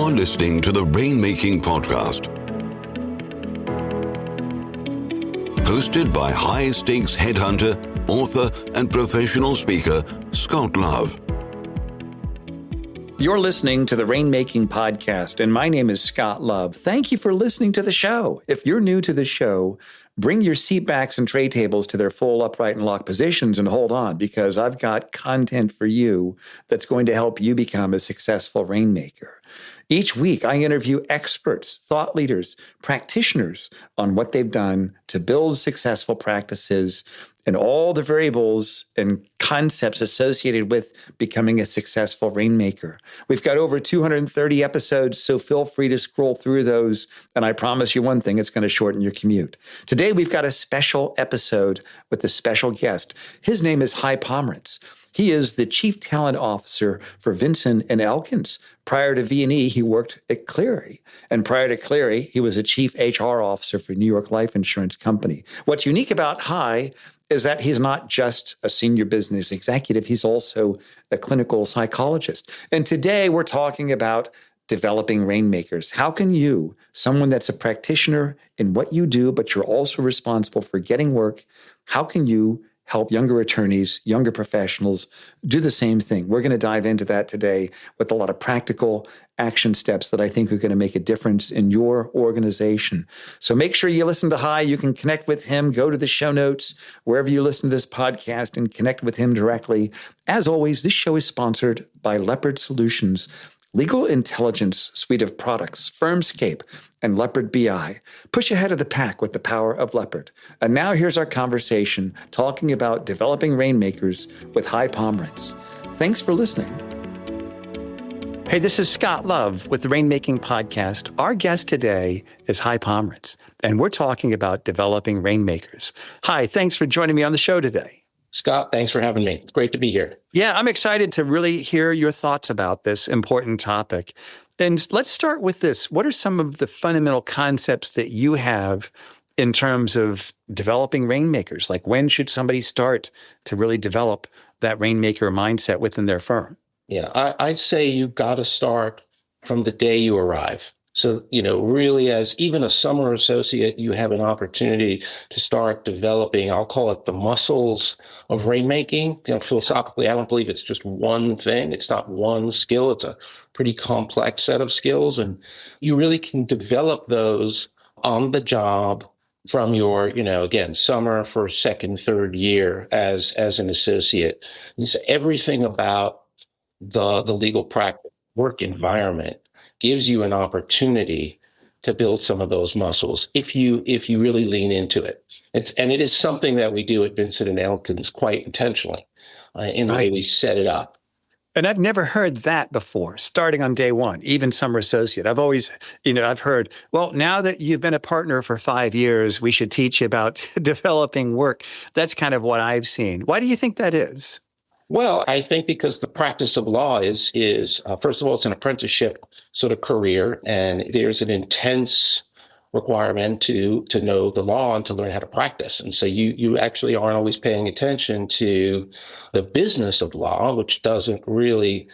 You're listening to the Rainmaking Podcast, hosted by high-stakes headhunter, author, and professional speaker, Scott Love. You're listening to the Rainmaking Podcast, and my name is Scott Love. Thank you for listening to the show. If you're new to the show, bring your seat backs and tray tables to their full upright and locked positions and hold on, because I've got content for you that's going to help you become a successful rainmaker. Each week, I interview experts, thought leaders, practitioners on what they've done to build successful practices and all the variables and concepts associated with becoming a successful rainmaker. We've got over 230 episodes, so feel free to scroll through those. And I promise you one thing, it's going to shorten your commute. Today, we've got a special episode with a special guest. His name is Hy Pomerance. He is the Chief Talent Officer for Vinson Elkins. Prior to V&E, he worked at Cleary. And prior to Cleary, he was a Chief HR Officer for New York Life Insurance Company. What's unique about Hy is that he's not just a senior business executive, he's also a clinical psychologist. And today we're talking about developing rainmakers. How can you, someone that's a practitioner in what you do, but you're also responsible for getting work, how can you help younger attorneys, younger professionals do the same thing? We're going to dive into that today with a lot of practical action steps that I think are going to make a difference in your organization. So make sure you listen to Hy. You can connect with him. Go to the show notes, wherever you listen to this podcast, and connect with him directly. As always, this show is sponsored by Leopard Solutions, legal intelligence suite of products, Firmscape, and Leopard BI. Push ahead of the pack with the power of Leopard. And now here's our conversation talking about developing rainmakers with Hy Pomerance. Thanks for listening. Hey, this is Scott Love with the Rainmaking Podcast. Our guest today is Hy Pomerance, and we're talking about developing rainmakers. Hy, thanks for joining me on the show today. Scott, thanks for having me. It's great to be here. Yeah, I'm excited to really hear your thoughts about this important topic. And let's start with this. What are some of the fundamental concepts that you have in terms of developing rainmakers? Like, when should somebody start to really develop that rainmaker mindset within their firm? Yeah, I'd say you got to start from the day you arrive. So, really, as even a summer associate, you have an opportunity to start developing, I'll call it the muscles of rainmaking. Philosophically, I don't believe it's just one thing. It's not one skill. It's a pretty complex set of skills. And you really can develop those on the job from your, again, summer, first, second, third year as an associate. It's everything about the legal practice work environment gives you an opportunity to build some of those muscles if you really lean into it. And it is something that we do at Vinson Elkins quite intentionally in the way we set it up. And I've never heard that before, starting on day one, even summer associate. I've always, I've heard, well, now that you've been a partner for 5 years, we should teach you about developing work. That's kind of what I've seen. Why do you think that is? Well, I think because the practice of law is first of all, it's an apprenticeship sort of career, and there's an intense requirement to know the law and to learn how to practice. And so you actually aren't always paying attention to the business of law, which doesn't really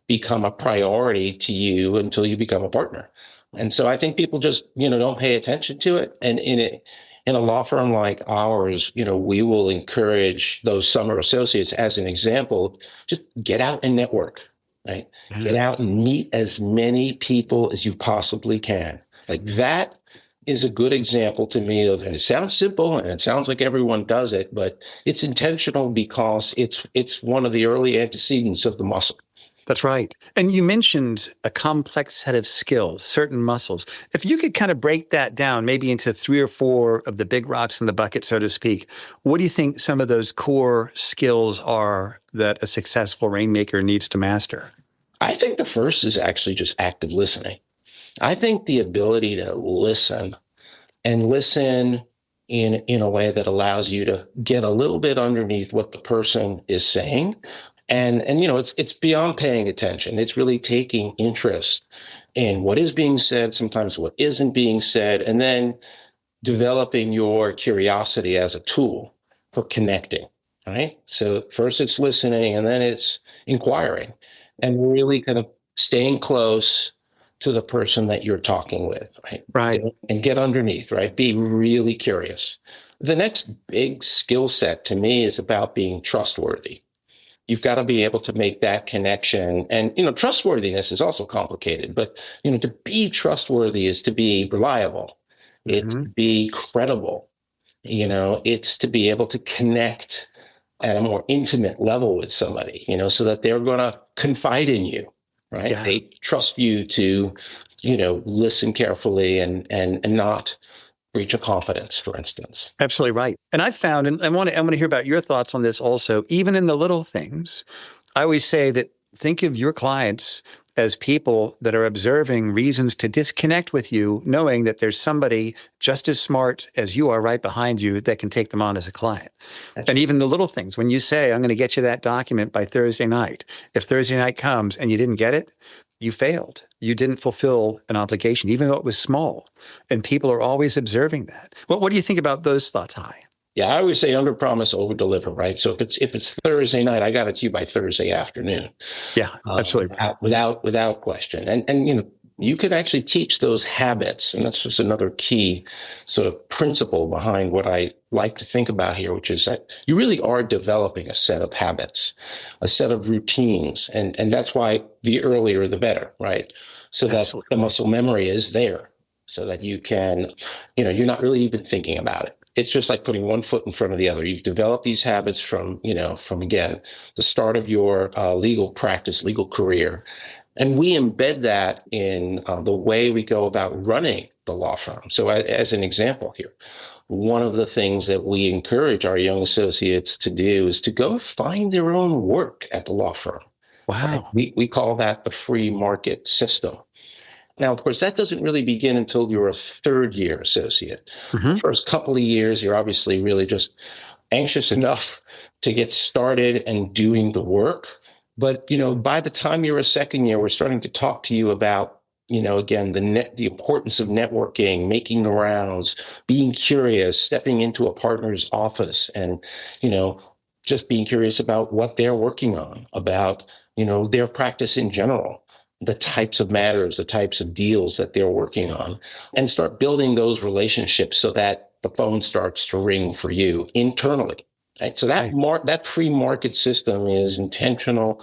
become a priority to you until you become a partner. And so I think people just, don't pay attention to it. And in a law firm like ours, we will encourage those summer associates, as an example, just get out and network, right? Mm-hmm. Get out and meet as many people as you possibly can. Like, that is a good example to me of, and it sounds simple and it sounds like everyone does it, but it's intentional because it's one of the early antecedents of the muscle. That's right. And you mentioned a complex set of skills, certain muscles. If you could kind of break that down maybe into 3 or 4 of the big rocks in the bucket, so to speak, what do you think some of those core skills are that a successful rainmaker needs to master? I think the first is actually just active listening. I think the ability to listen and listen in a way that allows you to get a little bit underneath what the person is saying. And it's beyond paying attention. It's really taking interest in what is being said, sometimes what isn't being said, and then developing your curiosity as a tool for connecting, right? So first it's listening, and then it's inquiring, and really kind of staying close to the person that you're talking with, right? Right. And get underneath, right? Be really curious. The next big skill set to me is about being trustworthy. You've got to be able to make that connection. And, trustworthiness is also complicated, but, to be trustworthy is to be reliable. It's to be credible. It's to be able to connect at a more intimate level with somebody, so that they're going to confide in you, right? Yeah. They trust you to, listen carefully and not breach of confidence, for instance. Absolutely right. And I've found, and I want to hear about your thoughts on this also, even in the little things, I always say that think of your clients as people that are observing reasons to disconnect with you, knowing that there's somebody just as smart as you are right behind you that can take them on as a client. And even the little things, when you say, I'm going to get you that document by Thursday night, if Thursday night comes and you didn't get it, you failed. You didn't fulfill an obligation, even though it was small. And people are always observing that. What do you think about those thoughts, Hy? Yeah, I always say under promise, over deliver, right? So if it's Thursday night, I got it to you by Thursday afternoon. Yeah, absolutely. Without question. And you can actually teach those habits. And that's just another key sort of principle behind what I like to think about here, which is that you really are developing a set of habits, a set of routines. And that's why the earlier, the better, right? So that Absolutely. the muscle memory is there so that you can, you're not really even thinking about it. It's just like putting one foot in front of the other. You've developed these habits from again, the start of your legal practice, legal career. And we embed that in the way we go about running the law firm. So as an example here, one of the things that we encourage our young associates to do is to go find their own work at the law firm. Wow. We call that the free market system. Now, of course, that doesn't really begin until you're a third-year associate. First couple of years, you're obviously really just anxious enough to get started and doing the work. But, by the time you're a second year, we're starting to talk to you about, again, the importance of networking, making the rounds, being curious, stepping into a partner's office and, just being curious about what they're working on, about, their practice in general, the types of matters, the types of deals that they're working on, and start building those relationships so that the phone starts to ring for you internally. Right? So that free market system is intentional,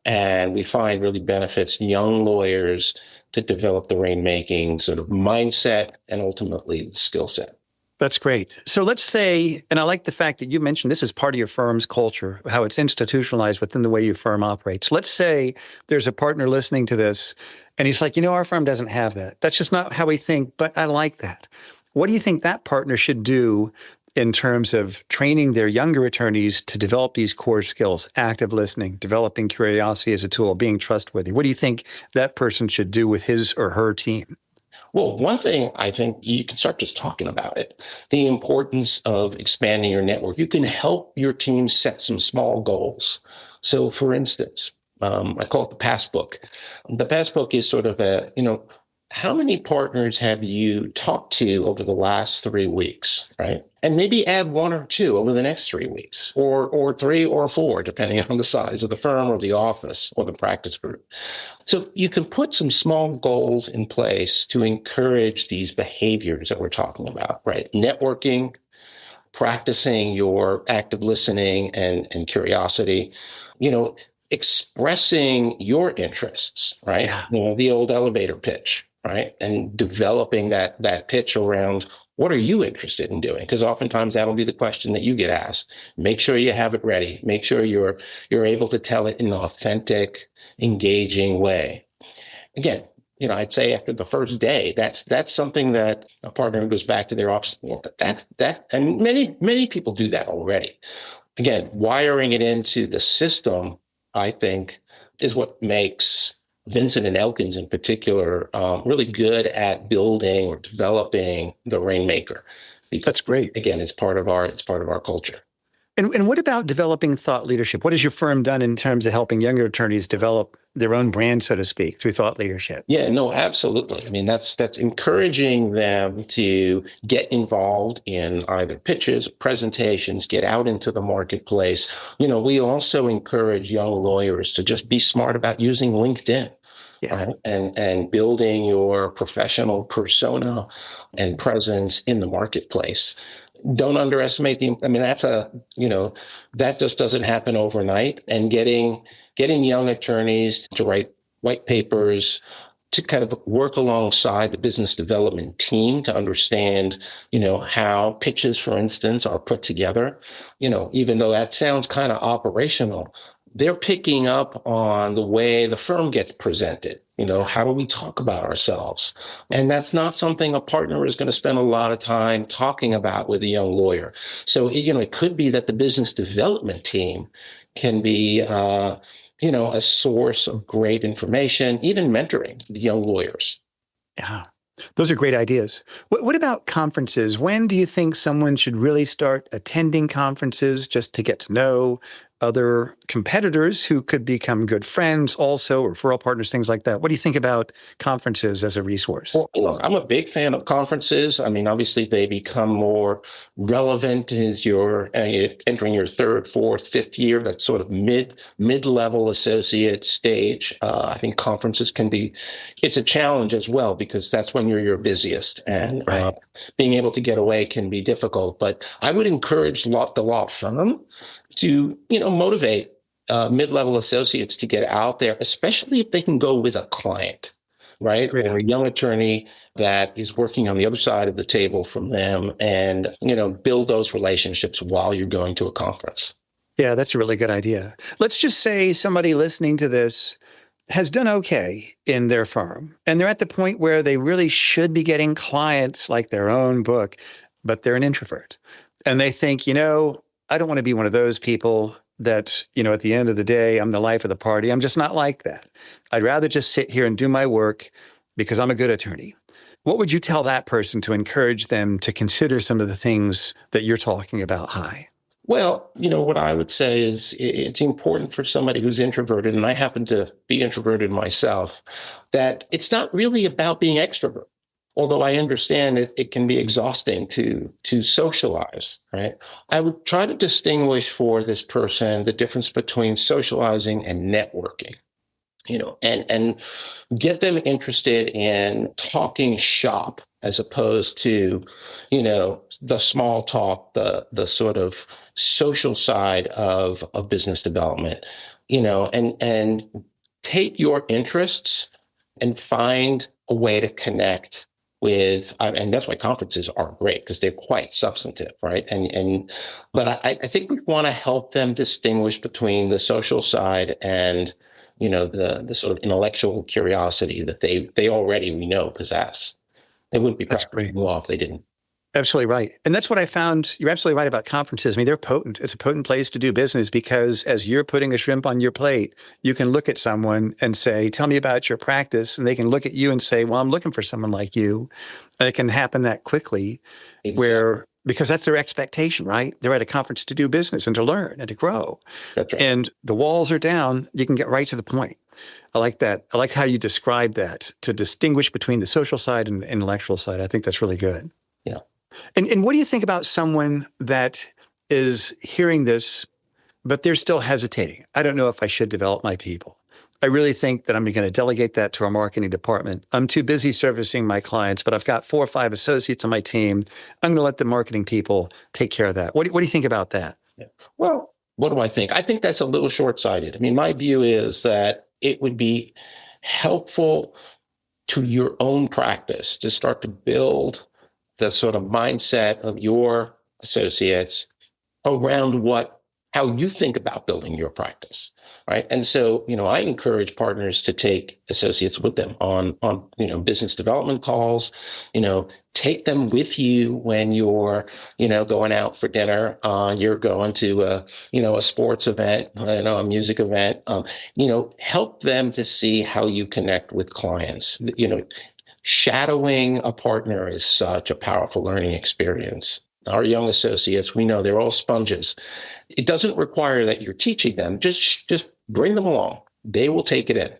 and we find really benefits young lawyers to develop the rainmaking sort of mindset and ultimately the skill set. That's great. So let's say, and I like the fact that you mentioned this is part of your firm's culture, how it's institutionalized within the way your firm operates. Let's say there's a partner listening to this and he's like, our firm doesn't have that. That's just not how we think, but I like that. What do you think that partner should do in terms of training their younger attorneys to develop these core skills, active listening, developing curiosity as a tool, being trustworthy? What do you think that person should do with his or her team? Well, one thing I think you can start just talking about it, the importance of expanding your network. You can help your team set some small goals. So for instance, I call it the passbook. The passbook is sort of how many partners have you talked to over the last 3 weeks, right? And maybe add 1 or 2 over the next 3 weeks, or 3 or 4, depending on the size of the firm or the office or the practice group. So you can put some small goals in place to encourage these behaviors that we're talking about, right? Networking, practicing your active listening and curiosity, expressing your interests, right? Yeah. The old elevator pitch. Right. And developing that pitch around what are you interested in doing? Because oftentimes that'll be the question that you get asked. Make sure you have it ready. Make sure you're able to tell it in an authentic, engaging way. Again, I'd say after the first day, that's something that a partner goes back to their office. And many people do that already. Again, wiring it into the system, I think, is what makes Vinson and Elkins in particular, really good at building or developing the Rainmaker. Because, that's great. Again, it's part of our culture. And what about developing thought leadership? What has your firm done in terms of helping younger attorneys develop their own brand, so to speak, through thought leadership? Yeah, no, absolutely. I mean, that's encouraging them to get involved in either pitches, presentations, get out into the marketplace. We also encourage young lawyers to just be smart about using LinkedIn. Yeah. right? And building your professional persona and presence in the marketplace. Don't underestimate that just doesn't happen overnight. And getting young attorneys to write white papers, to kind of work alongside the business development team to understand, how pitches, for instance, are put together. Even though that sounds kind of operational, they're picking up on the way the firm gets presented. How do we talk about ourselves? And that's not something a partner is going to spend a lot of time talking about with a young lawyer. So, it could be that the business development team can be, a source of great information, even mentoring the young lawyers. Yeah. Those are great ideas. What about conferences? When do you think someone should really start attending conferences just to get to know other competitors who could become good friends also, referral partners, things like that? What do you think about conferences as a resource? Well, look, I'm a big fan of conferences. I mean, obviously, they become more relevant as you're entering your third, fourth, fifth year, that sort of mid-level associate stage. I think conferences it's a challenge as well, because that's when you're your busiest, and Right. Being able to get away can be difficult. But I would encourage the law firm to, motivate mid-level associates to get out there, especially if they can go with a client, right? Great. Or a young attorney that is working on the other side of the table from them, and, build those relationships while you're going to a conference. Yeah, that's a really good idea. Let's just say somebody listening to this has done okay in their firm, and they're at the point where they really should be getting clients like their own book, but they're an introvert. And they think, I don't want to be one of those people that, at the end of the day, I'm the life of the party. I'm just not like that. I'd rather just sit here and do my work because I'm a good attorney. What would you tell that person to encourage them to consider some of the things that you're talking about, Hy? Well, what I would say is it's important for somebody who's introverted, and I happen to be introverted myself, that it's not really about being extrovert. Although I understand it can be exhausting to socialize, right? I would try to distinguish for this person the difference between socializing and networking, and get them interested in talking shop as opposed to, the small talk, the sort of social side of business development, and take your interests and find a way to connect with, and that's why conferences are great, because they're quite substantive, right? But I think we want to help them distinguish between the social side and, the sort of intellectual curiosity that they already, we know, possess. They wouldn't be practicing law if they didn't. Absolutely right. And that's what I found. You're absolutely right about conferences. I mean, they're potent. It's a potent place to do business, because as you're putting a shrimp on your plate, you can look at someone and say, tell me about your practice. And they can look at you and say, well, I'm looking for someone like you. And it can happen that quickly. Exactly. Because that's their expectation, right? They're at a conference to do business and to learn and to grow. That's right. And the walls are down. You can get right to the point. I like that. I like how you describe that, to distinguish between the social side and the intellectual side. I think that's really good. Yeah. And what do you think about someone that is hearing this, but they're still hesitating? I don't know if I should develop my people. I really think that I'm going to delegate that to our marketing department. I'm too busy servicing my clients, but I've got 4 or 5 associates on my team. I'm going to let the marketing people take care of that. What do you think about that? Yeah. Well, what do I think? I think that's a little short-sighted. I mean, my view is that it would be helpful to your own practice to start to build the sort of mindset of your associates around how you think about building your practice, right? And so, I encourage partners to take associates with them on business development calls, take them with you when you're, going out for dinner, you're going to a sports event, a music event, help them to see how you connect with clients. Shadowing a partner is such a powerful learning experience. Our young associates, we know they're all sponges. It doesn't require that you're teaching them. Just bring them along. They will take it in.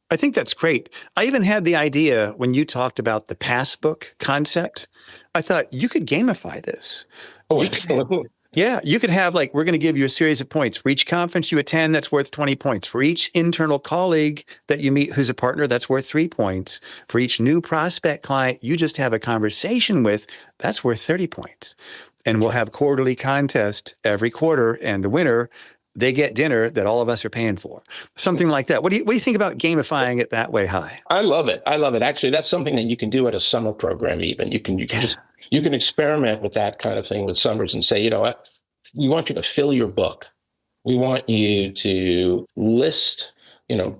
I think that's great. I even had the idea when you talked about the passbook concept. I thought you could gamify this. Oh, absolutely. Yeah, you could have we're going to give you a series of points. For each conference you attend, that's worth 20 points. For each internal colleague that you meet who's a partner, that's worth 3 points. For each new prospect client you just have a conversation with, that's worth 30 points. And we'll have quarterly contest every quarter, and the winner, they get dinner that all of us are paying for. Something like that. What do you think about gamifying it that way, Hy? I love it. Actually, that's something that you can do at a summer program even. You can experiment with that kind of thing with summers and say, you know what, we want you to fill your book. We want you to list,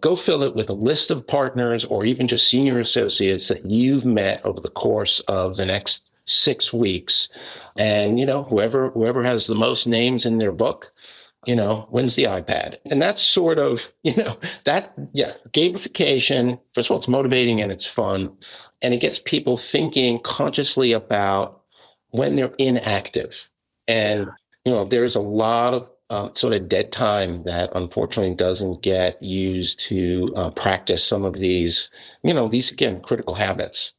go fill it with a list of partners or even just senior associates that you've met over the course of the next 6 weeks. And, whoever has the most names in their book, wins the iPad. And that's sort of, gamification. First of all, it's motivating and it's fun. And it gets people thinking consciously about when they're inactive. And, there's a lot of sort of dead time that unfortunately doesn't get used to practice some of these, again, critical habits.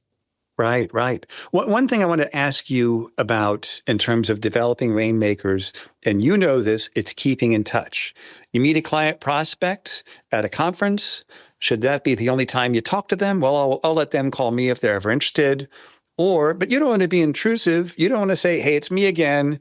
Right. One thing I want to ask you about in terms of developing Rainmakers, and this, it's keeping in touch. You meet a client prospect at a conference. Should that be the only time you talk to them? Well, I'll let them call me if they're ever interested. But you don't want to be intrusive. You don't want to say, hey, it's me again.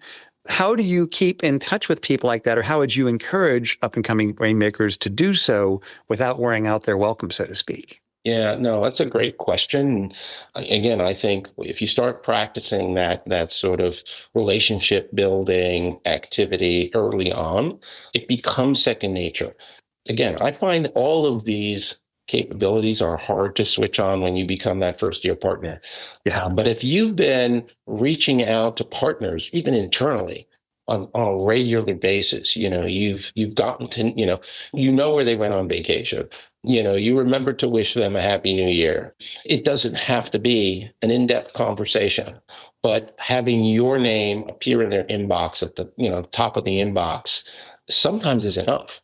How do you keep in touch with people like that? Or how would you encourage up-and-coming Rainmakers to do so without wearing out their welcome, so to speak? Yeah, no, that's a great question. Again, I think if you start practicing that sort of relationship building activity early on, it becomes second nature. Again, I find all of these capabilities are hard to switch on when you become that first year partner. Yeah. But if you've been reaching out to partners, even internally, on a regular basis, you've gotten to, where they went on vacation. You remember to wish them a happy new year. It doesn't have to be an in-depth conversation, but having your name appear in their inbox at the, top of the inbox sometimes is enough.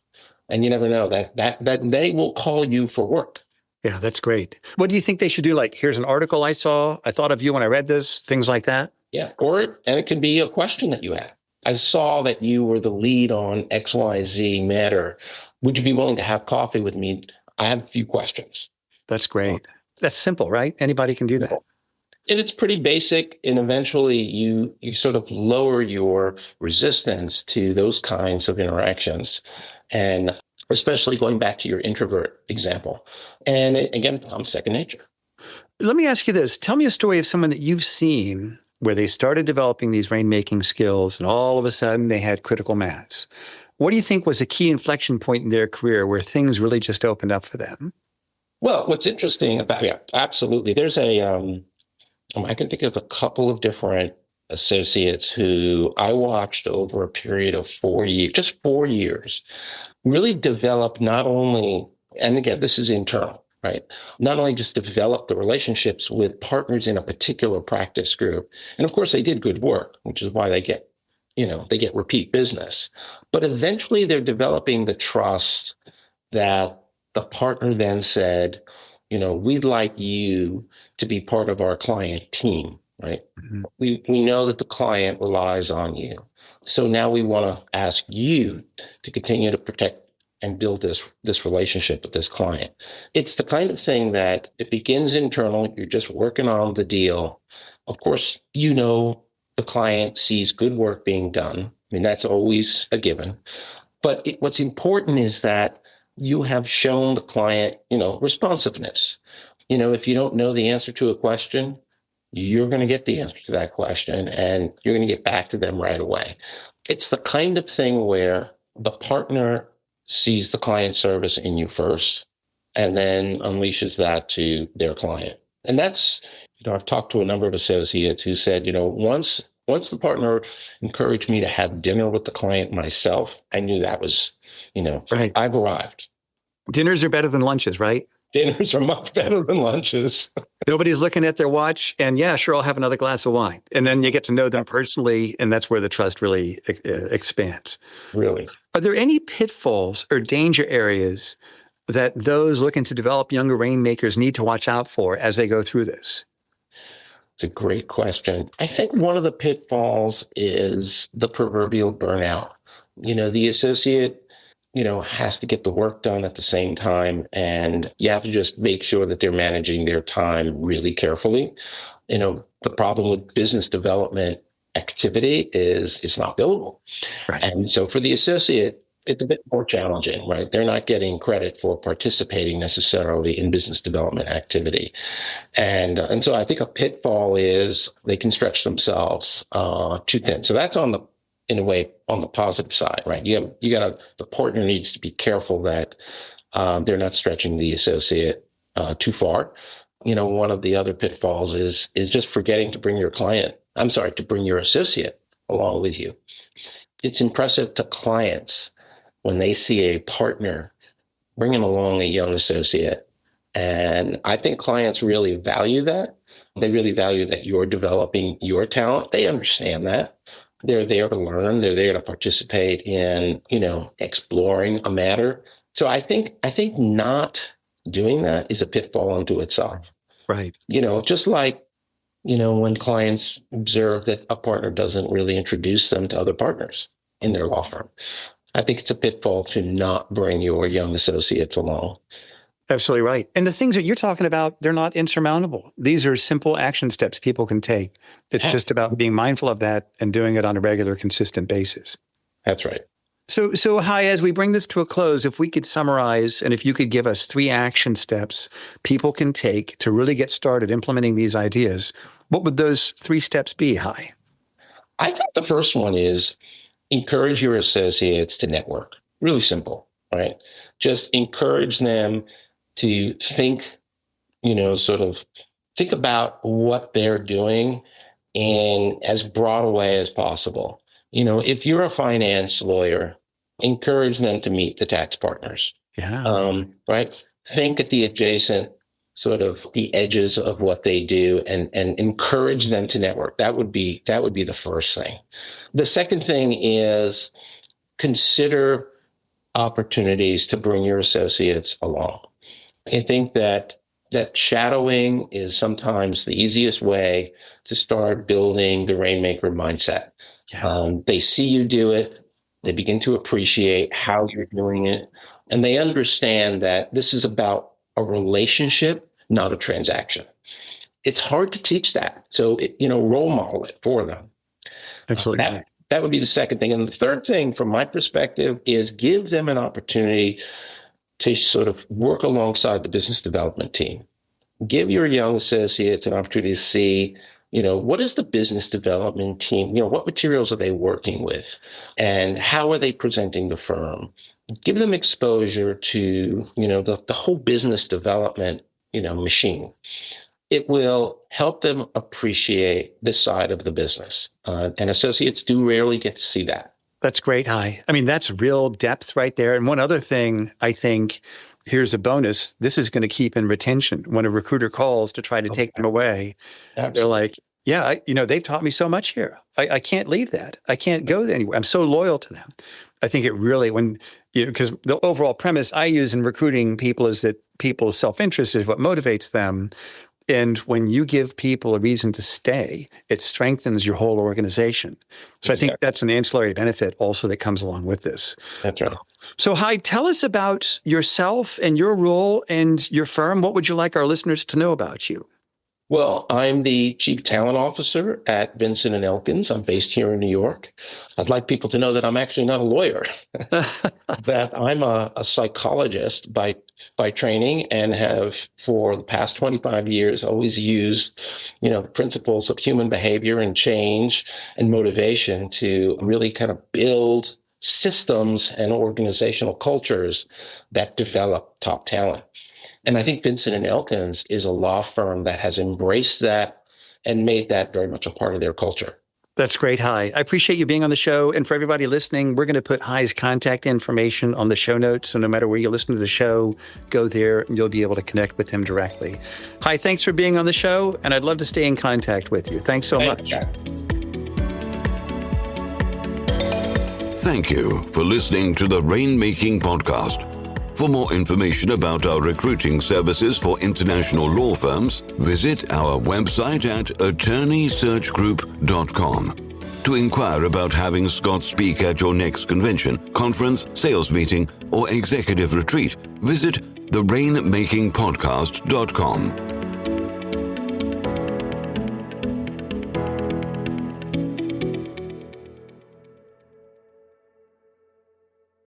And you never know that they will call you for work. Yeah, that's great. What do you think they should do? Here's an article I saw. I thought of you when I read this, things like that. Yeah. And it can be a question that you have. I saw that you were the lead on XYZ matter. Would you be willing to have coffee with me? I have a few questions. That's great. That's simple, right? Anybody can do that. And it's pretty basic. And eventually you sort of lower your resistance to those kinds of interactions. And especially going back to your introvert example. And again, I'm second nature. Let me ask you this. Tell me a story of someone that you've seen where they started developing these rainmaking skills and all of a sudden they had critical mass. What do you think was a key inflection point in their career where things really just opened up for them? Well, what's interesting about, absolutely. There's I can think of a couple of different associates who I watched over a period of 4 years, just 4 years, really develop not only, and again, this is internal, right? Not only just develop the relationships with partners in a particular practice group. And of course they did good work, which is why they get repeat business, but eventually they're developing the trust that the partner then said, we'd like you to be part of our client team, right? Mm-hmm. We know that the client relies on you. So now we want to ask you to continue to protect and build this relationship with this client. It's the kind of thing that it begins internal. You're just working on the deal. Of course, the client sees good work being done. I mean, that's always a given. But what's important is that you have shown the client, responsiveness. If you don't know the answer to a question, you're going to get the answer to that question and you're going to get back to them right away. It's the kind of thing where the partner sees the client service in you first and then unleashes that to their client. And that's, I've talked to a number of associates who said, once the partner encouraged me to have dinner with the client myself, I knew that was, right. I've arrived. Dinners are better than lunches, right? Dinners are much better than lunches. Nobody's looking at their watch and yeah, sure, I'll have another glass of wine. And then you get to know them personally. And that's where the trust really expands. Really. Are there any pitfalls or danger areas that those looking to develop younger rainmakers need to watch out for as they go through this? It's a great question. I think one of the pitfalls is the proverbial burnout. The associate, has to get the work done at the same time. And you have to just make sure that they're managing their time really carefully. The problem with business development activity is it's not billable. Right. And so for the associate, it's a bit more challenging, right? They're not getting credit for participating necessarily in business development activity. And so I think a pitfall is they can stretch themselves too thin. So that's in a way, on the positive side, right? The partner needs to be careful that they're not stretching the associate too far. One of the other pitfalls is just forgetting to bring to bring your associate along with you. It's impressive to clients when they see a partner bringing along a young associate. And I think clients really value that. They really value that you're developing your talent. They understand that. They're there to learn. They're there to participate in, exploring a matter. So I think not doing that is a pitfall unto itself. Right. Just like, when clients observe that a partner doesn't really introduce them to other partners in their law firm. I think it's a pitfall to not bring your young associates along. Absolutely right. And the things that you're talking about, they're not insurmountable. These are simple action steps people can take. It's just about being mindful of that and doing it on a regular, consistent basis. That's right. So Hy, as we bring this to a close, if we could summarize and if you could give us 3 action steps people can take to really get started implementing these ideas, what would those 3 steps be, Hy? I think the first one is encourage your associates to network. Really simple, right? Just encourage them to think, think about what they're doing in as broad a way as possible. If you're a finance lawyer, encourage them to meet the tax partners. Yeah. Right? Think at the adjacent the edges of what they do and encourage them to network. That would be the first thing. The second thing is consider opportunities to bring your associates along. I think that shadowing is sometimes the easiest way to start building the Rainmaker mindset. Yeah. They see you do it. They begin to appreciate how you're doing it. And they understand that this is about a relationship, not a transaction. It's hard to teach that. So, role model it for them. Absolutely. That would be the second thing. And the third thing, from my perspective, is give them an opportunity to work alongside the business development team. Give your young associates an opportunity to see, what is the business development team? What materials are they working with? And how are they presenting the firm? Give them exposure to, the whole business development, machine. It will help them appreciate this side of the business. And associates do rarely get to see that. That's great, Hy. I mean, that's real depth right there. And one other thing, I think, here's a bonus. This is going to keep in retention. When a recruiter calls to try to take them away, they're like, yeah, they've taught me so much here. I can't leave that. I can't go anywhere. I'm so loyal to them. I think it really, because the overall premise I use in recruiting people is that people's self-interest is what motivates them. And when you give people a reason to stay, it strengthens your whole organization. So I think that's an ancillary benefit also that comes along with this. That's right. So Hy, tell us about yourself and your role and your firm. What would you like our listeners to know about you? Well, I'm the Chief Talent Officer at Vinson Elkins. I'm based here in New York. I'd like people to know that I'm actually not a lawyer, that I'm a psychologist by training and have for the past 25 years always used, principles of human behavior and change and motivation to really kind of build systems and organizational cultures that develop top talent. And I think Vinson Elkins is a law firm that has embraced that and made that very much a part of their culture. That's great, Hy. I appreciate you being on the show. And for everybody listening, we're going to put Hy's contact information on the show notes. So no matter where you listen to the show, go there and you'll be able to connect with him directly. Hy, thanks for being on the show. And I'd love to stay in contact with you. Thanks so much. Thank you for listening to the Rainmaking Podcast. For more information about our recruiting services for international law firms, visit our website at attorneysearchgroup.com. To inquire about having Scott speak at your next convention, conference, sales meeting, or executive retreat, visit theRainmakingPodcast.com.